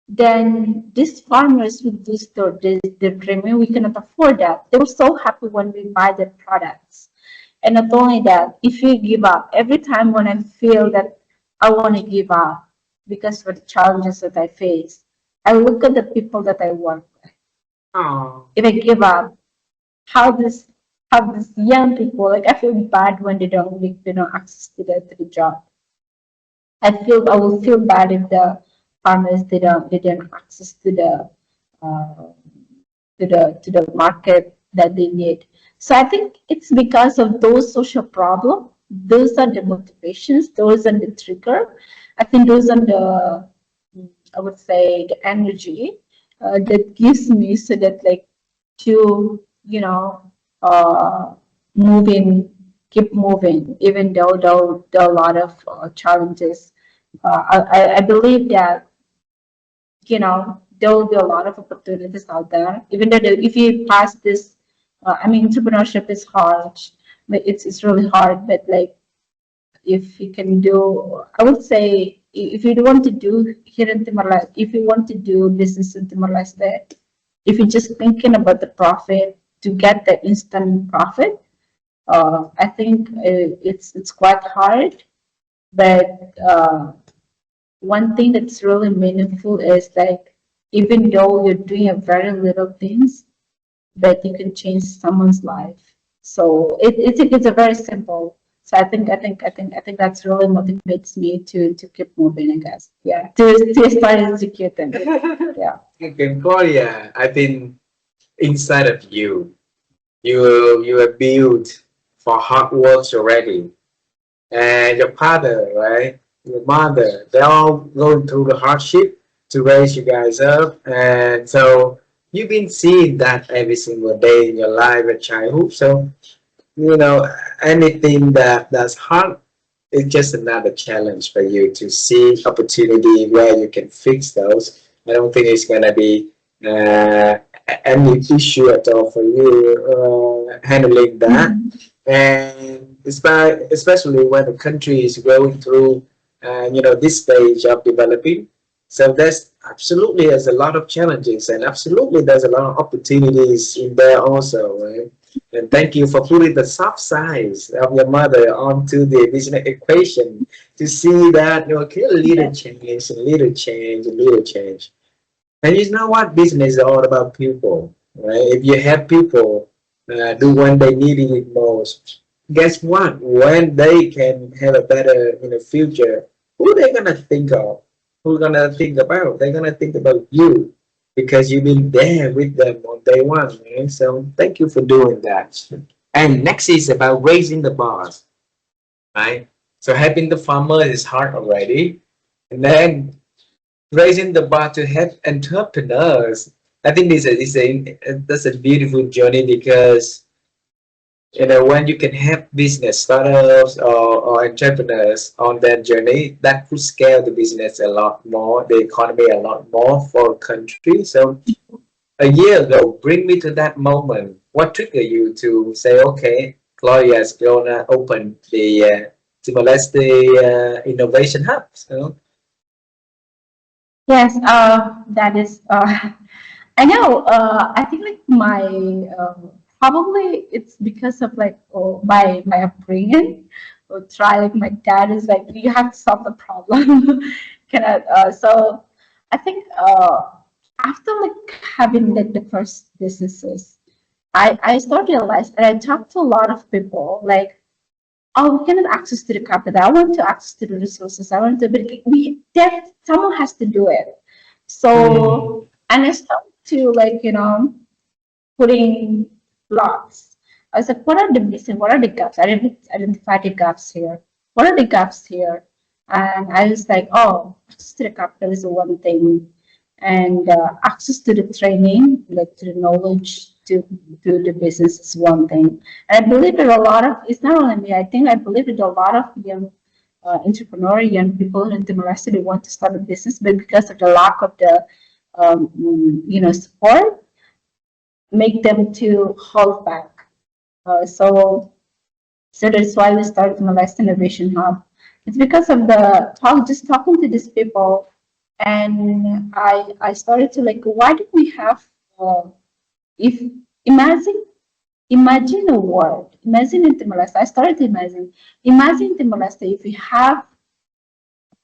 Speaker 2: then these farmers will lose their dream. We cannot afford that. They were so happy when we buy their products. And not only that, if we give up, every time when I feel that I want to give up because of the challenges that I face, I look at the people that I work with.
Speaker 1: Oh.
Speaker 2: If I give up, how this young people, like I feel bad when they don't access to the job. I will feel bad if the farmers didn't access uh, to the market that they need. So I think it's because of those social problems. Those are the motivations. Those are the trigger. I think those are the I would say the energy that gives me so that like to uh, moving keep moving even though there are a lot of challenges. I believe that there will be a lot of opportunities out there. Even though if you pass this, I mean, entrepreneurship is hard, but it's really hard. But like, if you can do, I would say, if you want to do here in Timor-Leste, if you want to do business in Timor-Leste, if you're just thinking about the profit to get the instant profit, I think it's quite hard. But one thing that's really meaningful is like even though you're doing a very little things, but you can change someone's life. So it's a very simple. So I think that's really motivates me to keep moving. I guess to start executing. Yeah.
Speaker 1: Okay, Claudia, I've been inside of you. You are built for hard work already. And your father, right? Your mother, they're all going through the hardship to raise you guys up. And so you've been seeing that every single day in your life at childhood. So, you know, anything that's hard is just another challenge for you to see opportunity where you can fix those. I don't think it's going to be any issue at all for you handling that. And especially when the country is going through this stage of developing, so there's absolutely there's a lot of challenges and absolutely there's a lot of opportunities in there also, right? And thank you for putting the soft sides of your mother onto the business equation to see that okay, a little change, a little change, a little change. And you know what? Business is all about people, right? If you have people do when they need it most, guess what? When they can have a better future, who they gonna think of? Who gonna think about? They're gonna think about you. because you've been there with them on day one, man. So thank you for doing that. And next is about raising the bars, right? So helping the farmer is hard already, and then raising the bar to help entrepreneurs. I think that's a beautiful journey because when you can help business startups or entrepreneurs on that journey, that could scale the business a lot more, the economy a lot more for a country. So a year ago, bring me to that moment. What triggered you to say, okay, Claudia is gonna open the Timor-Leste Innovation Hub? So,
Speaker 2: Yes, that is. I know. I think like my probably it's because of like my upbringing. Or try like my dad is like you have to solve the problem. Cannot. So I think after like having like the first businesses, I started to realize and I talked to a lot of people like oh, we cannot access to the capital. I want to access to the resources. I want to, but someone has to do it.
Speaker 1: mm,
Speaker 2: So, and I started to like, putting lots. I was like, what are the missing? What are the gaps? I didn't identify the gaps here. What are the gaps here? And I was like, oh, access to the capital is one thing, and access to the training, like to the knowledge to do the business is one thing. And I believe that a lot of it's not only me. I think I believe that a lot of young entrepreneur, young people in Timor-Leste, they want to start a business, but because of the lack of the support, make them to hold back. So that's why we started Timor-Leste Innovation Hub. It's because of the just talking to these people, and I started to like, why do we have if imagine imagine a world, imagine in Timor-Leste. I started to imagine Timor-Leste if we have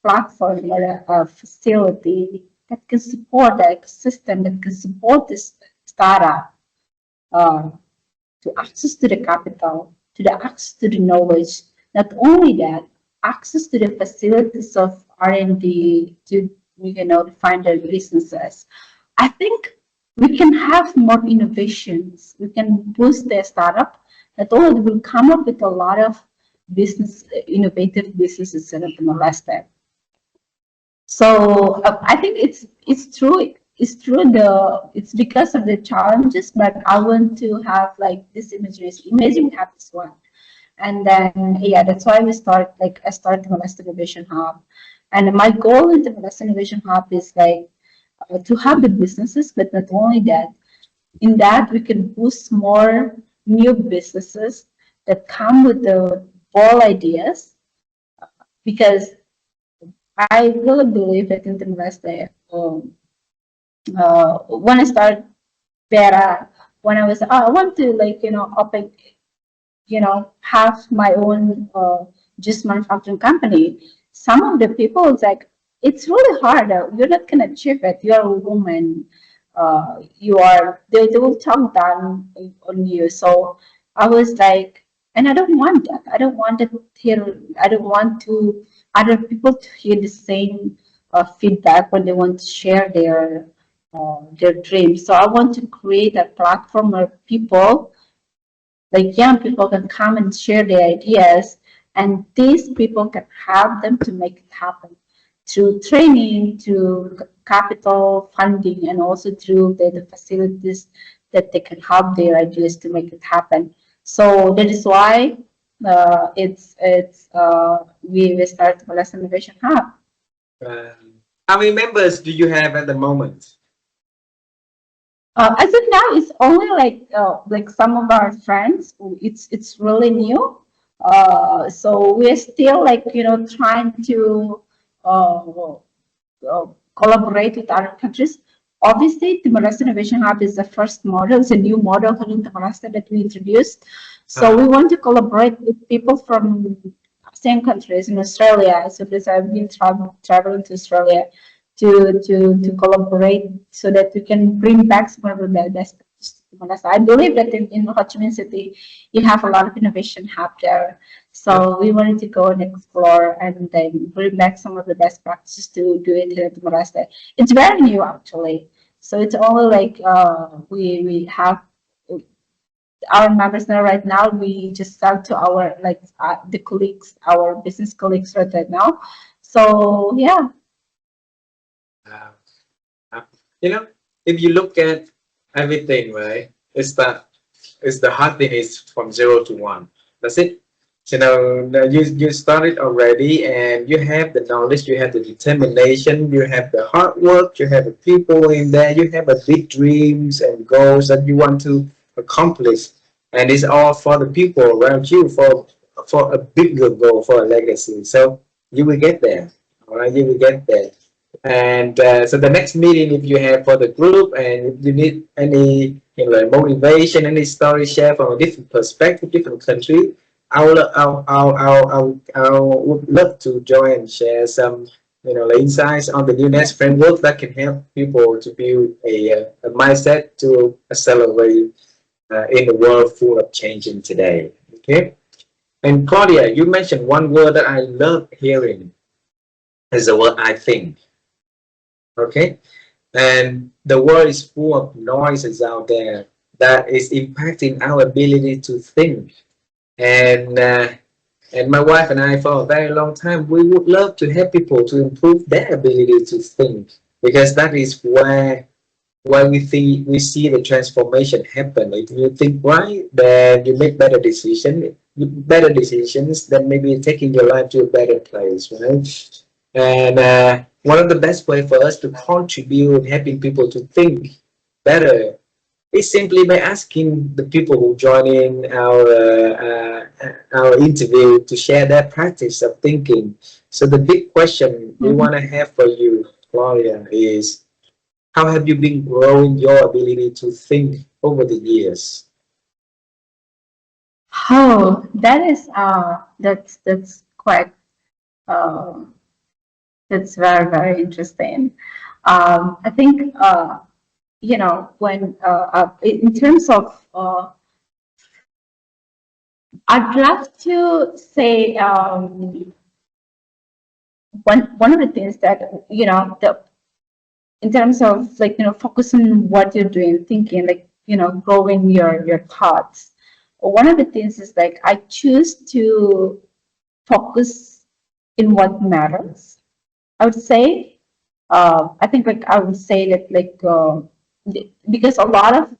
Speaker 2: platform or a facility that can support the ecosystem, that can support this startup uh, to access to the capital, to the access to the knowledge. Not only that, access to the facilities of R&D to find their businesses. I think we can have more innovations. We can boost their startup. Not only will come up with a lot of innovative businesses in the Moleste. So I think it's true. It's true. It's because of the challenges, but I want to have like this images. Imagine we have this one, and then yeah, that's why we start. Like I started the Molest Innovation Hub, and my goal in the Molest Innovation Hub is like to have the businesses, but not only that. In that, we can boost more new businesses that come with the bold ideas because I really believe that in the Moleste. When I started Vera, when I was, I want to like, open, have my own juice manufacturing company. Some of the people, it's like, it's really hard. You're not going to achieve it. You're a woman. They will talk down on you. So I was like, and I don't want that. I don't want to hear, I don't want to other people to hear the same feedback when they want to share their dreams. So I want to create a platform where people, like young people, can come and share their ideas, and these people can help them to make it happen through training, through capital funding, and also through the facilities that they can help their ideas to make it happen. So that is why we start Molest Innovation Hub.
Speaker 1: how many members do you have at the moment?
Speaker 2: As of now, it's only like some of our friends. It's really new, so we're still like trying to uh, collaborate with other countries. Obviously, Timor-Leste Innovation Hub is the first model. It's a new model in Timor-Leste that we introduced. So we want to collaborate with people from ASEAN countries in Australia. So this I've been traveling to Australia to collaborate so that we can bring back some of the best practices to Timor-Leste. I believe that in Ho Chi Minh City, you have a lot of innovation hub there. So we wanted to go and explore and then bring back some of the best practices to do it here at Timor-Leste. It's very new actually. So it's only like we have our members now right now. We just sell to our like the colleagues, our business colleagues right now. So yeah.
Speaker 1: Uh, uh, you know, if you look at everything, right, it's the hard thing is from 0 to 1. That's it. So now you started already, and you have the knowledge, you have the determination, you have the hard work, you have the people in there, you have a big dreams and goals that you want to accomplish, and it's all for the people around you, for a bigger goal, for a legacy. So you will get there. All right, you will get there. And so the next meeting, if you have for the group, and if you need any, you know, like motivation, any story share from a different perspective, different country, I would love to join and share some, you know, like insights on the NEWNESS framework that can help people to build a mindset to accelerate in the world full of changing today. Okay. And Claudia, you mentioned one word that I love hearing is the word I think. Okay. And the world is full of noises out there that is impacting our ability to think. And and my wife and I, for a very long time, we would love to help people to improve their ability to think, because that is where we see the transformation happen. If you think right, then you make better decisions, then maybe taking your life to a better place, right? And one of the best way for us to contribute helping people to think better is simply by asking the people who join in our interview to share their practice of thinking. So the big question we want to have for you, Claudia, is how have you been growing your ability to think over the years?
Speaker 2: Oh, that is that's quite uh, that's very very interesting. I think you know when in terms of I'd love to say one of the things that you know the in terms of like focus on what you're doing, thinking like growing your thoughts. One of the things is like I choose to focus in what matters. I would say I think like I would say that like because a lot of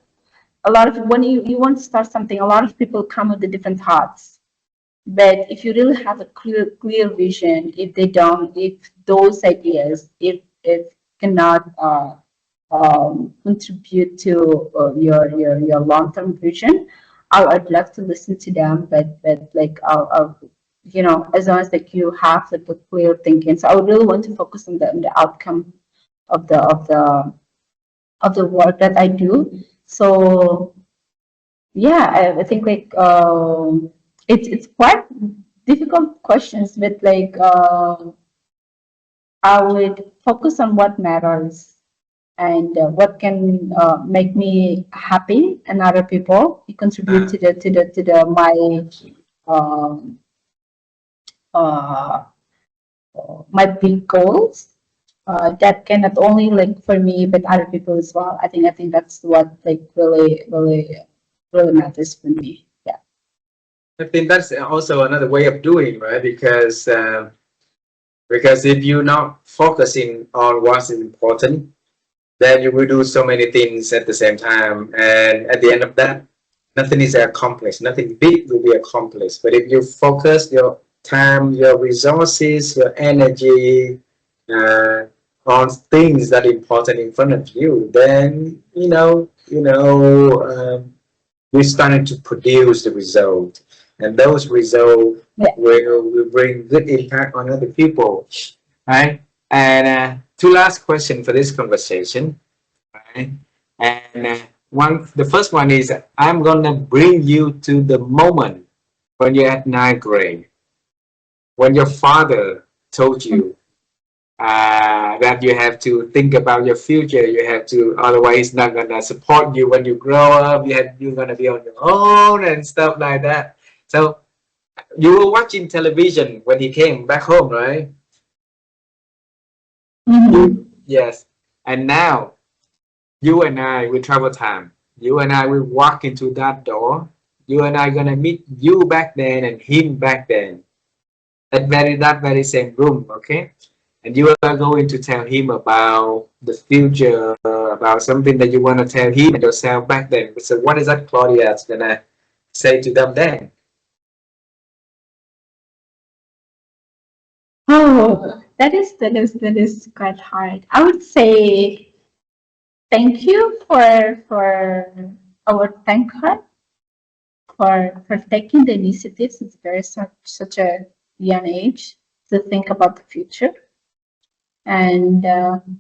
Speaker 2: when you want to start something, a lot of people come with the different thoughts. But if you really have a clear vision, if they don't, if those ideas, if cannot contribute to your long term vision, I'd love to listen to them. But like I'll as long as like you have like the clear thinking. So I would really want to focus on the outcome of the work that I do. So yeah, I think like it's quite difficult questions, but like I would focus on what matters and what can make me happy and other people. It contribute
Speaker 1: Uh,
Speaker 2: to the um, uh, my big goals. That can not only like for me but other people as well. I think that's what like really matters for me. Yeah.
Speaker 1: I think that's also another way of doing, right? Because if you're not focusing on what's important, then you will do so many things at the same time, and at the end of that, nothing is accomplished. Nothing big will be accomplished. But if you focus your time, your resources, your energy uh, on things that are important in front of you, then we're starting to produce the result, and those results
Speaker 2: Yeah.
Speaker 1: will bring good impact on other people, right? And two last questions for this conversation, right? And the first one is, I'm gonna bring you to the moment when you're at ninth grade, when your father told you that you have to think about your future. You have to, otherwise he's not gonna support you when you grow up. You're gonna be on your own and stuff like that. So you were watching television when he came back home, right?
Speaker 2: Mhm.
Speaker 1: Yes. And now You and I will travel time. You and I will walk into that door. You and I gonna meet you back then and him back then. That very same room, okay? And you are going to tell him about the future, about something that you want to tell him and yourself back then. So what is that Claudia is gonna say to them then?
Speaker 2: Oh, that is quite hard. I would say thank you for thank her for taking the initiative since very such a young age to think about the future. And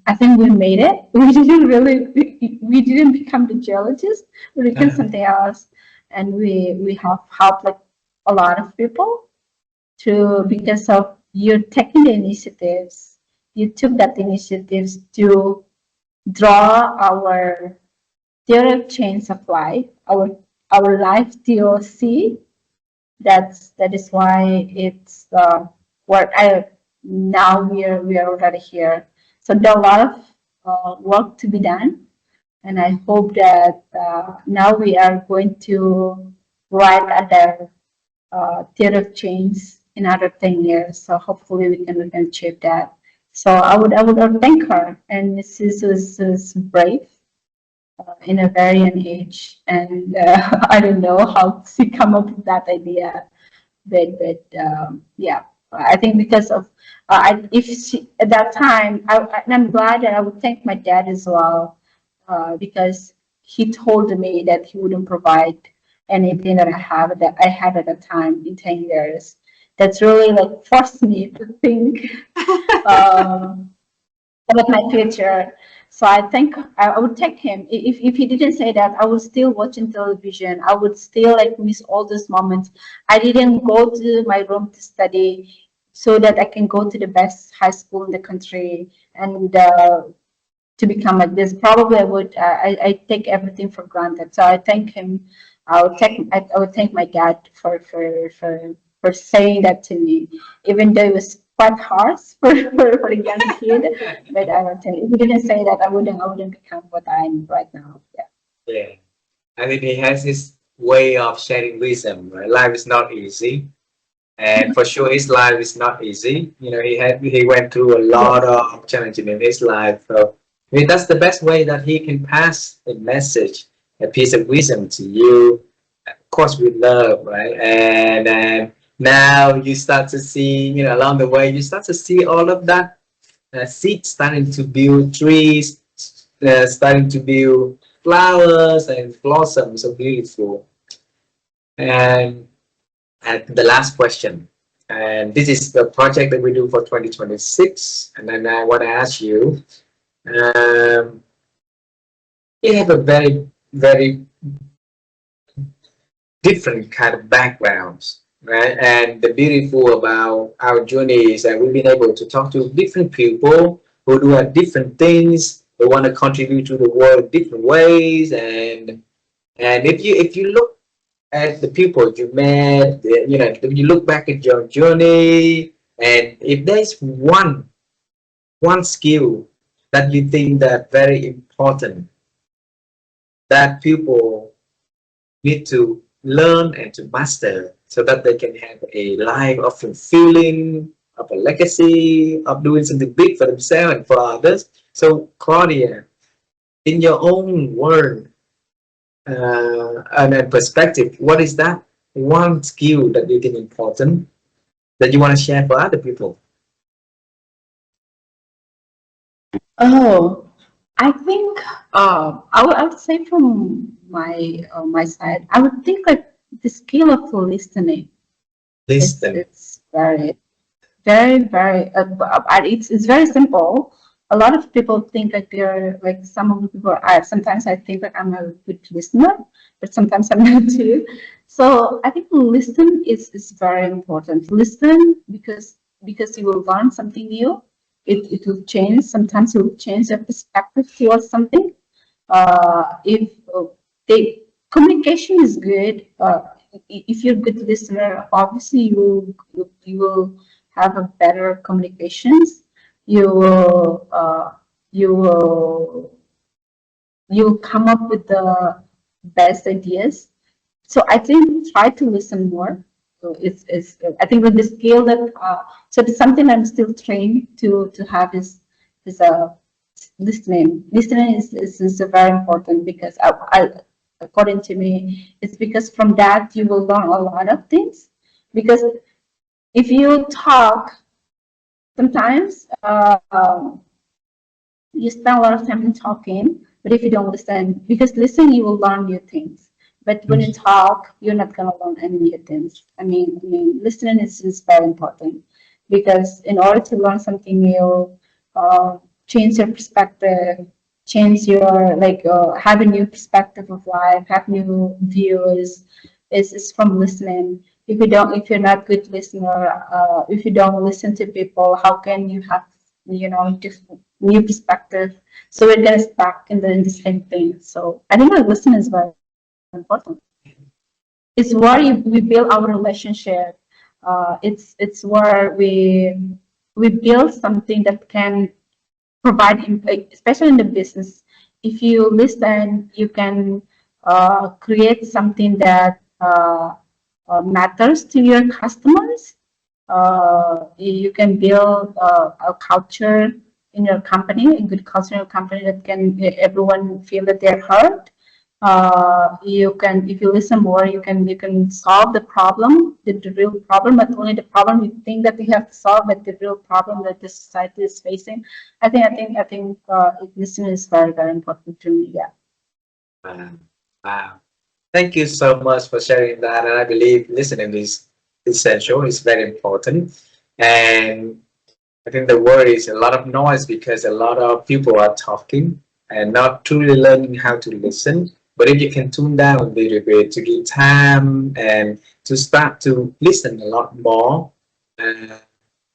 Speaker 2: I think we made it. We didn't really we didn't become the geologist. We became something else, and we have helped like a lot of people to because of you taking the initiatives. You took that initiatives to draw our theory of chains of life, our life DOC. That is why it's what I now we are already here. So there are a lot of work to be done, and I hope that now we are going to write other theory of change in another 10 years. So hopefully we can achieve that. So I would thank her, and Mrs. is brave in a very young age, and I don't know how she come up with that idea, but yeah, I think because of if she at that time, and I'm glad that I would thank my dad as well, because he told me that he wouldn't provide anything that I had at the time in 10 years. That's really like forced me to think. Um, about my future. So I would thank him. If he didn't say that, I would still watching television. I would still like miss all those moments. I didn't go to my room to study so that I can go to the best high school in the country and to become like this. Probably I would. I take everything for granted. So I thank him. I would thank my dad for saying that to me, even though it was quite harsh for a young kid. But I would tell you, if he didn't say that, I wouldn't become what I am right now. Yeah.
Speaker 1: Yeah. I mean, he has his way of sharing wisdom, right? Life is not easy. And for sure, his life is not easy. You know, he went through a lot
Speaker 2: Yes.
Speaker 1: of challenges in his life. So, I mean, that's the best way that he can pass a message, a piece of wisdom to you. Of course, with love, right? And now you start to see, you know, along the way, you start to see all of that seeds starting to build trees, starting to build flowers and blossoms. So beautiful. And the last question, and this is the project that we do for 2026. And then I want to ask you, um, you have a very different kind of backgrounds, right? And the beautiful about our journey is that we've been able to talk to different people who do different things. They want to contribute to the world in different ways, and if you look at the people you met, you know, if you look back at your journey, and if there's one skill that you think that very important that people need to learn and to master so that they can have a life of fulfilling, of a legacy, of doing something big for themselves and for others. So, Claudia, in your own word and perspective, what is that one skill that you think important that you want to share for other people?
Speaker 2: Oh, I think I would say from my side, I would think like the skill of listening. It's
Speaker 1: Listen.
Speaker 2: it's very it's very simple. A lot of people think like they're like some of the people are sometimes I think like I'm a good listener, but sometimes I'm not too. So I think listen is very important. Listen because you will learn something new. It will change, sometimes it will change your perspective towards something. If the communication is good, if you're a good listener, obviously you will have a better communications. You will you'll come up with the best ideas. So I think try to listen more. So it's I think with the skill that so it's something I'm still trained to have is listening. Listening is very important because according to me, it's because from that you will learn a lot of things. Because if you talk, sometimes you spend a lot of time in talking, but if you don't listen, because listen, you will learn new things. But when you talk, you're not gonna learn any new things. Listening is very important because in order to learn something new, change your perspective, change your have a new perspective of life, have new views, is from listening. If you're not good listener, if you don't listen to people, how can you have different new perspective? So we're gonna stuck in the same thing. So I think that listening is very important. It's where we build our relationship. It's where we build something that can provide impact, especially in the business. If you listen, you can create something that matters to your customers. You can build a culture in your company, a good culture in your company that can everyone feel that they're heard. You can, if you listen more, you can solve the problem, the real problem, not only the problem you think that you have to solve, but the real problem that the society is facing. I think listening is very, very important to me. Yeah.
Speaker 1: Wow. Wow. Thank you so much for sharing that. And I believe listening is essential, it's very important. And I think the word is a lot of noise because a lot of people are talking and not truly learning how to listen. But if you can tune down a little bit to give time and to start to listen a lot more, uh,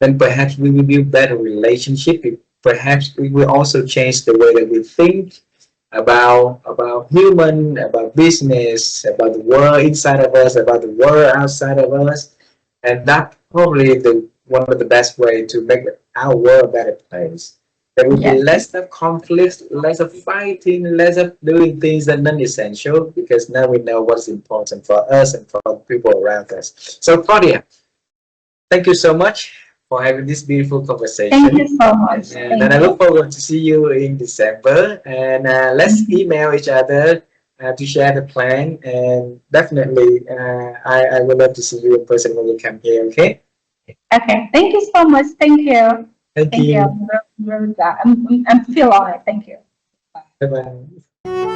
Speaker 1: then perhaps we will build better relationship. Perhaps we will also change the way that we think about human, about business, about the world inside of us, about the world outside of us, and that probably the one of the best way to make our world a better place. There will be
Speaker 2: Yes.
Speaker 1: less of conflicts, less of fighting, less of doing things that are non-essential because now we know what's important for us and for the people around us. So Claudia, thank you so much for having this beautiful
Speaker 2: Thank
Speaker 1: conversation.
Speaker 2: you so much.
Speaker 1: And
Speaker 2: Thank
Speaker 1: I look
Speaker 2: you.
Speaker 1: forward to see you in December. And let's
Speaker 2: Mhm.
Speaker 1: email each other to share the plan. And definitely, I would love to see you in person when you come here. Okay?
Speaker 2: Okay. Thank you so much. Thank you.
Speaker 1: Thank
Speaker 2: Thank you.
Speaker 1: you.
Speaker 2: I'm feel honored. Thank you. Bye.
Speaker 1: Bye bye.